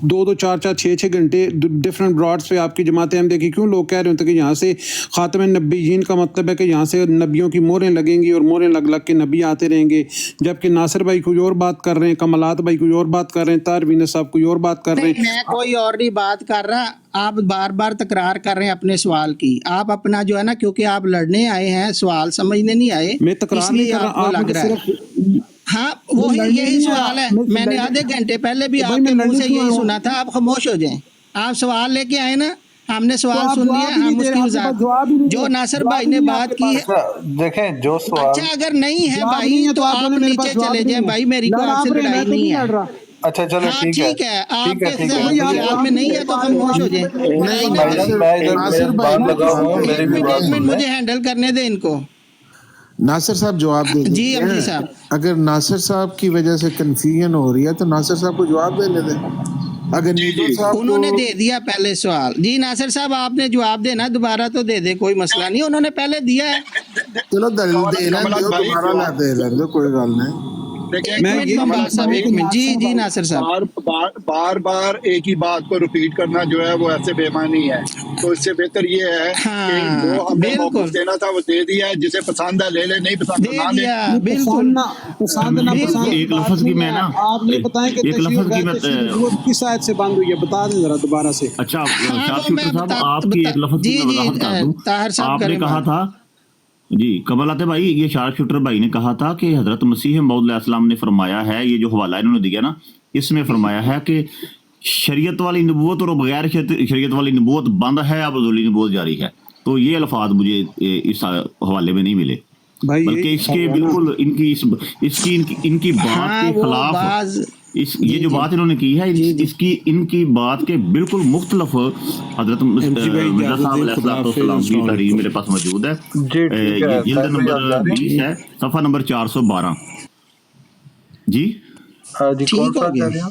Speaker 4: 2 4 6 گھنٹے ڈفرینٹ براڈس پہ آپ کی جماعت احمدیہ کی کیوں لوگ کہہ رہے ہوتے کہ یہاں سے خاتم النبیین کا مطلب ہے کہ یہاں سے نبیوں کی مہریں لگیں گی اور مہریں لگ لگ کے نبی آتے رہیں گے, جبکہ ناصر بھائی کوئی اور بات کر رہے ہیں, کمالات بھائی کوئی اور بات کر رہے ہیں, طاہر صاحب کوئی اور بات کر رہے ہیں.
Speaker 1: میں کوئی اور نہیں بات کر رہا, آپ بار بار تکرار کر رہے ہیں اپنے سوال کی. آپ اپنا جو ہے نا, کیونکہ آپ لڑنے آئے ہیں, سوال سمجھنے نہیں آئے,
Speaker 4: میں تکرار نہیں کر رہا,
Speaker 1: لگ رہا ہے. ہاں وہی یہی سوال ہے, میں نے آدھے گھنٹے پہلے بھی آپ کے منہ سے یہی سنا تھا. آپ خاموش ہو جائیں, آپ سوال لے کے آئے نا, ہم نے سوال سن لیا, ہم اس کی وضاحت جو ناصر بھائی نے بات کی ہے.
Speaker 2: دیکھیں جو سوال
Speaker 1: اچھا اگر نہیں ہے بھائی تو آپ نیچے چلے جائیں بھائی, میری کوئی آپ سے لڑائی نہیں ہے.
Speaker 2: اچھا چلو
Speaker 1: ٹھیک ہے, آپ کے خیال میں نہیں ہے تو خاموش ہو جائیں. ایک منٹ مجھے ہینڈل کرنے دیں ان کو.
Speaker 9: ناصر صاحب جواب دے دیں.
Speaker 1: جی امجد صاحب,
Speaker 9: اگر ناصر صاحب کی وجہ سے کنفیوژن ہو رہی ہے تو ناصر صاحب کو جواب دینے دیں. اگر نیتو صاحب
Speaker 1: انہوں نے دے دیا پہلے سوال. جی ناصر صاحب آپ نے جواب دینا, دوبارہ تو دے دے, کوئی مسئلہ نہیں, انہوں نے پہلے دیا ہے.
Speaker 9: چلو دے لیں, دوبارہ نہ دے لیں, کوئی گل نہیں.
Speaker 1: جی ناصر صاحب
Speaker 5: بار بار ایک ہی بات کو ریپیٹ کرنا جو ہے وہ ایسے بے معنی ہے. تو اس سے بہتر یہ ہے کہ جو ہم نے موقف دینا تھا وہ دے دیا ہے, جسے پسند ہے لے لے, نہیں پسند نہ دے.
Speaker 1: بالکل
Speaker 4: پسند نہ پسند
Speaker 6: ایک لفظ کی میں نا,
Speaker 4: آپ یہ بتائیں کہ
Speaker 6: ایک لفظ کی
Speaker 4: کس آیت سے بند ہوئی ہے, بتا دیں ذرا دوبارہ سے.
Speaker 6: اچھا شاہ شوٹر صاحب, آپ کی ایک لفظ کی وضاحت کر دوں. آپ نے کہا تھا جی کمالات بھائی, یہ شاہ شوٹر بھائی نے کہا تھا کہ حضرت مسیح موعود علیہ السلام نے فرمایا ہے, یہ جو حوالہ انہوں نے دیا نا, اس میں فرمایا ہے کہ شریعت والی نبوت اور بغیر شریعت والی نبوت بند ہے, اب حضوری نبوت جاری ہے. تو یہ الفاظ مجھے اس حوالے میں نہیں ملے, بلکہ اس کے بالکل ان کی بات کے خلاف یہ جو بات انہوں نے کی ہے, ان کی بات کے بالکل مختلف حضرت مرزا صاحب علیہ السلام کی تحریر میرے پاس موجود ہے. جلد نمبر 20 ہے, صفحہ نمبر 412. جی
Speaker 2: کون سا کہہ رہے ہیں؟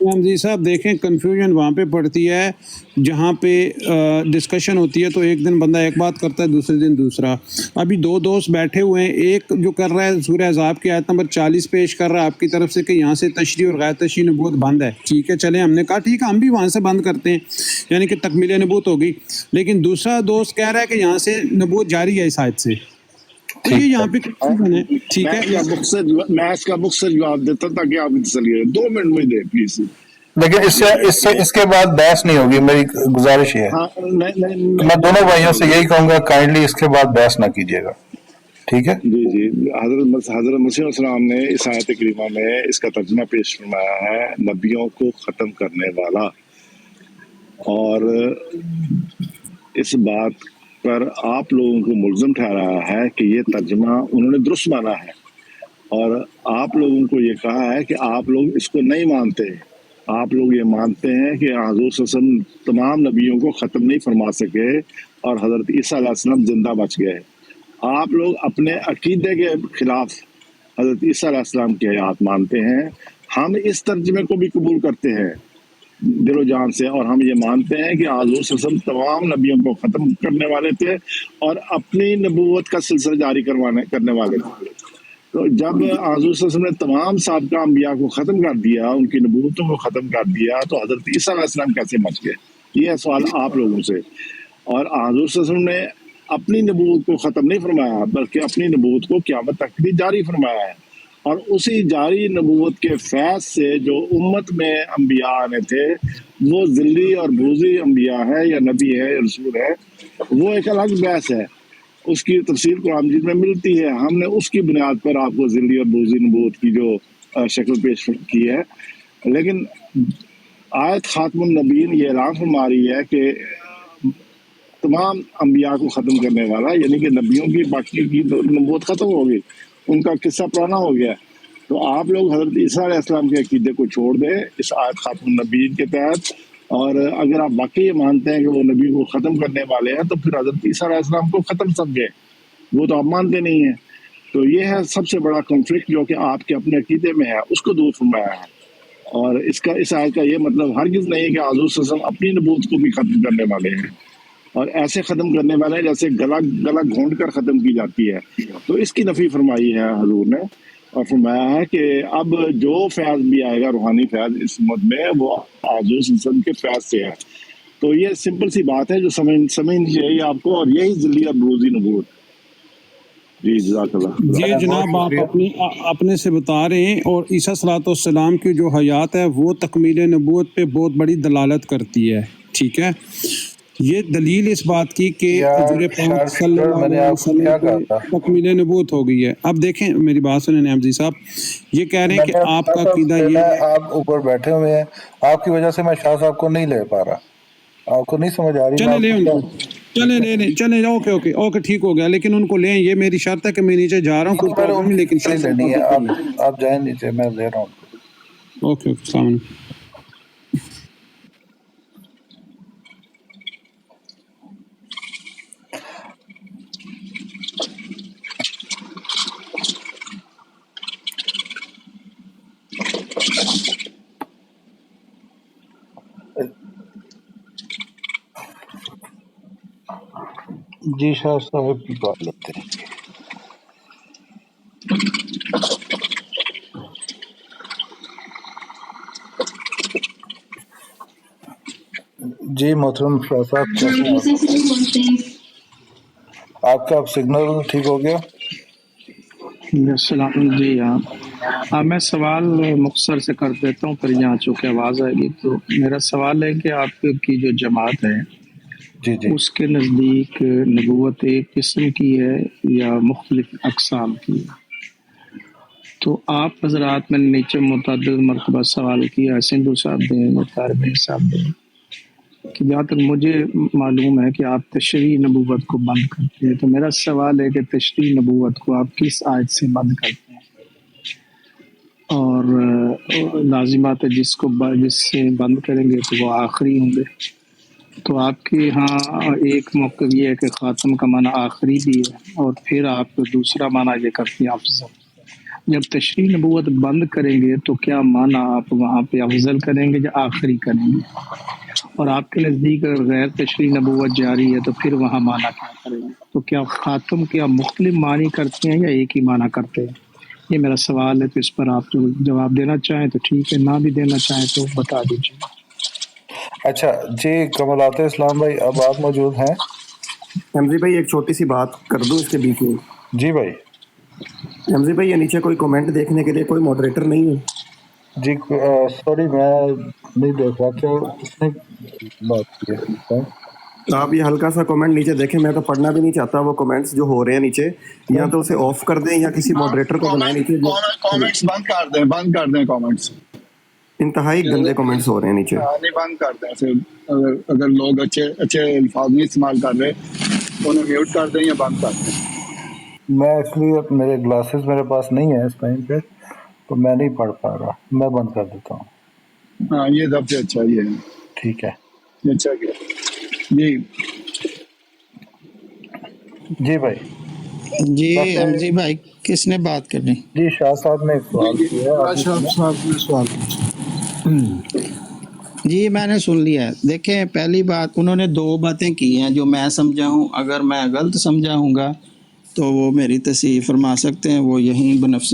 Speaker 4: جی صاحب دیکھیں کنفیوژن وہاں پہ پڑتی ہے جہاں پہ ڈسکشن ہوتی ہے تو ایک دن بندہ ایک بات کرتا ہے دوسرے دن دوسرا. ابھی دو دوست بیٹھے ہوئے ہیں, ایک جو کر رہا ہے سورہ احزاب کی آیت نمبر 40 پیش کر رہا ہے آپ کی طرف سے کہ یہاں سے تشریح اور غیر تشریح نبوت بند ہے. ٹھیک ہے چلیں, ہم نے کہا ٹھیک ہے ہم بھی وہاں سے بند کرتے ہیں, یعنی کہ تکمیل نبوت ہوگی. لیکن دوسرا دوست کہہ رہا ہے کہ یہاں سے نبوت جاری ہے اس آیت سے. تو یہ یہاں پہ کنفیوژن ہے. ٹھیک ہے
Speaker 7: میں اس کا مختصر جواب دیتا ہوں تاکہ آپ کی تسلی ہو. 2 منٹ میں دے پلیز.
Speaker 2: لیکن اس کے بعد بحث نہیں ہوگی, میری گزارش یہ ہے. میں دونوں بھائیوں سے یہی کہوں گا کائنڈلی اس کے بعد بحث نہ کیجیے گا, ٹھیک ہے.
Speaker 7: جی حضرت مسیح السلام نے اس آیت کریمہ میں اس کا ترجمہ پیش فرمایا ہے نبیوں کو ختم کرنے والا, اور اس بات پر آپ لوگوں کو ملزم ٹھہرایا ہے کہ یہ ترجمہ انہوں نے درست مانا ہے, اور آپ لوگوں کو یہ کہا ہے کہ آپ لوگ اس کو نہیں مانتے. آپ لوگ یہ مانتے ہیں کہ حضور صلی اللہ علیہ وسلم تمام نبیوں کو ختم نہیں فرما سکے اور حضرت عیسیٰ علیہ السلام زندہ بچ گئے. آپ لوگ اپنے عقیدے کے خلاف حضرت عیسیٰ علیہ السلام کی حیات مانتے ہیں. ہم اس ترجمے کو بھی قبول کرتے ہیں دل و جان سے, اور ہم یہ مانتے ہیں کہ حضور صلی اللہ علیہ وسلم تمام نبیوں کو ختم کرنے والے تھے اور اپنی نبوت کا سلسلہ جاری کرنے والے تھے. تو جب حضور صلی اللہ علیہ وسلم نے تمام سابقہ انبیاء کو ختم کر دیا, ان کی نبوتوں کو ختم کر دیا, تو حضرت عیسیٰ علیہ السلام کیسے بچ گئے؟ یہ ہے سوال آپ لوگوں سے. اور حضور صلی اللہ علیہ وسلم نے اپنی نبوت کو ختم نہیں فرمایا بلکہ اپنی نبوت کو قیامت تک بھی جاری فرمایا ہے, اور اسی جاری نبوت کے فیض سے جو امت میں انبیاء آنے تھے وہ ذلی اور بروزی انبیاء ہے یا نبی ہے یا رسول ہے, وہ ایک الگ بحث ہے. اس کی تفسیر قرآن مجید میں ملتی ہے. ہم نے اس کی بنیاد پر آپ کو ذلی اور بروزی نبوت کی جو شکل پیش کی ہے. لیکن آیت خاتم النبیین یہ اعلان فرما رہی ہے کہ تمام انبیاء کو ختم کرنے والا, یعنی کہ نبیوں کی باقی کی نبوت ختم ہو گئی, ان کا قصہ پرانا ہو گیا. تو آپ لوگ حضرت عیسیٰ علیہ السلام کے عقیدے کو چھوڑ دیں اس آیت خاتم النبیین کے تحت, اور اگر آپ واقعی یہ مانتے ہیں کہ وہ نبی کو ختم کرنے والے ہیں تو پھر حضرت عیسیٰ علیہ السلام کو ختم سمجھیں, وہ تو آپ مانتے نہیں ہیں. تو یہ ہے سب سے بڑا کنفلکٹ جو کہ آپ کے اپنے عقیدے میں ہے, اس کو دور فرمایا ہے. اور اس آیت کا یہ مطلب ہرگز نہیں ہے کہ حضور صلی اللہ علیہ وسلم اپنی نبوت کو بھی ختم کرنے والے ہیں, اور ایسے ختم کرنے والے ہیں جیسے گلا گھونٹ کر ختم کی جاتی ہے. تو اس کی نفی فرمائی ہے حضور نے, اور فرمایا ہے کہ اب جو فیض بھی آئے گا روحانی فیض اس امت میں وہ حضور صلی اللہ علیہ وسلم کے فیض سے ہے. تو یہ سمپل سی بات ہے جو سمجھنی چاہیے آپ کو, اور یہی ذلی اور بروزی نبوت. جی جزاک اللہ.
Speaker 4: جی جناب آپ اپنے سے بتا رہے ہیں, اور عیسیٰ صلاۃ والسلام کی جو حیات ہے وہ تکمیل نبوت پہ بہت بڑی دلالت کرتی ہے. ٹھیک ہے, یہ دلیل اس بات کی کہ حضور پاک صلی اللہ علیہ وسلم کی تکمیل نبوت ہو گئی ہے. اب دیکھیں میری بات سنیں نعیم جی صاحب, یہ کہہ رہے ہیں کہ آپ کا عقیدہ یہ ہے,
Speaker 2: آپ اوپر بیٹھے ہوئے ہیں, آپ کی وجہ سے میں شاہ صاحب کو نہیں لے پا رہا, آپ کو نہیں سمجھ آ رہی.
Speaker 4: چلے اوکے ٹھیک ہو گیا, لیکن ان کو لیں, یہ میری شرط ہے کہ میں نیچے جا رہا ہوں, کوئی پرابلم نہیں, لیکن
Speaker 2: آپ جائیں نیچے, میں لے رہا ہوں.
Speaker 4: اوکے السلام علیکم.
Speaker 2: جی شاہ صاحب کی بات لیتے ہیں. جی محترم شاہ صاحب, آپ کا سگنل ٹھیک ہو گیا؟
Speaker 10: السلام. جی ہاں, میں سوال مختصر سے کر دیتا ہوں, پھر یہاں چونکہ آواز آئے گی. تو میرا سوال ہے کہ آپ کی جو جماعت ہے
Speaker 2: جی
Speaker 10: اس کے نزدیک نبوت ایک قسم کی ہے یا مختلف اقسام کی ہے؟ تو آپ حضرات میں نیچے متعدد مرتبہ سوال کیا, سندھو صاحب نے, طارق صاحب نے, کہ جہاں تک مجھے معلوم ہے کہ آپ تشریح نبوت کو بند کرتے ہیں. تو میرا سوال ہے کہ تشریح نبوت کو آپ کس آیت سے بند کرتے ہیں؟ اور لازمات جس سے بند کریں گے تو وہ آخری ہوں گے. تو آپ کے ہاں ایک موقف یہ ہے کہ خاتم کا معنی آخری بھی ہے, اور پھر آپ دوسرا معنی یہ کرتے ہیں افضل. جب تشریح نبوت بند کریں گے تو کیا معنی آپ وہاں پہ افضل کریں گے یا آخری کریں گے؟ اور آپ کے نزدیک اگر غیر تشریح نبوت جاری ہے تو پھر وہاں معنی کیا کریں گے؟ تو کیا خاتم کیا مختلف معنی کرتے ہیں یا ایک ہی معنی کرتے ہیں؟ یہ میرا سوال ہے، تو اس پر آپ جو جواب دینا چاہیں تو ٹھیک ہے، نہ بھی دینا چاہیں تو بتا دیجیے۔
Speaker 2: اچھا جی، کمالات اسلام بھائی اب آپ موجود ہیں؟
Speaker 3: حمزی بھائی ایک چھوٹی سی بات کر دوں اس کے بیچ میں؟
Speaker 2: جی بھائی۔
Speaker 3: حمزی بھئی یہ نیچے کوئی کمنٹ دیکھنے کے لیے کوئی ماڈریٹر نہیں ہے؟
Speaker 2: جی سوری میں نہیں دیکھ رہا، کیا اس نے بات کی ہے؟
Speaker 3: آپ یہ ہلکا سا کمنٹ نیچے دیکھیں، میں تو پڑھنا بھی نہیں چاہتا وہ کمنٹس جو ہو رہے ہیں نیچے، یا تو اسے آف کر دیں یا کسی ماڈریٹر کو بنائیں نیچے جو
Speaker 5: کامنٹس بند کر دیں کامنٹس
Speaker 3: انتہائی گندے کمنٹس ہو رہے ہیں نیچے۔
Speaker 5: نہیں، بند کر دیں ایسے، اگر لوگ اچھے الفاظ نہیں استعمال کر رہے انہیں میوٹ کر دیں یا بند کر دیں۔
Speaker 2: میں ایکچولی میرے گلاسز میرے پاس نہیں ہیں اس ٹائم پہ، تو میں نہیں پڑھ پا رہا، میں بند کر دیتا ہوں۔
Speaker 5: ہاں یہ سب سے اچھا یہ ہے،
Speaker 2: ٹھیک ہے
Speaker 5: اچھا کیا جی۔
Speaker 2: جی بھائی۔
Speaker 1: جی
Speaker 2: ویسے
Speaker 1: حمزی بھائی کس نے بات کرنی؟
Speaker 2: جی شاہ صاحب نے ایک سوال کیا ہے، آپ
Speaker 9: شاہ صاحب نے سوال پوچھا۔
Speaker 1: جی میں نے سن لیا ہے۔ دیکھیں پہلی بات انہوں نے دو باتیں کی ہیں جو میں سمجھا ہوں، اگر میں غلط سمجھا ہوں گا تو وہ میری تصحیح فرما سکتے ہیں، وہ یہیں بنفس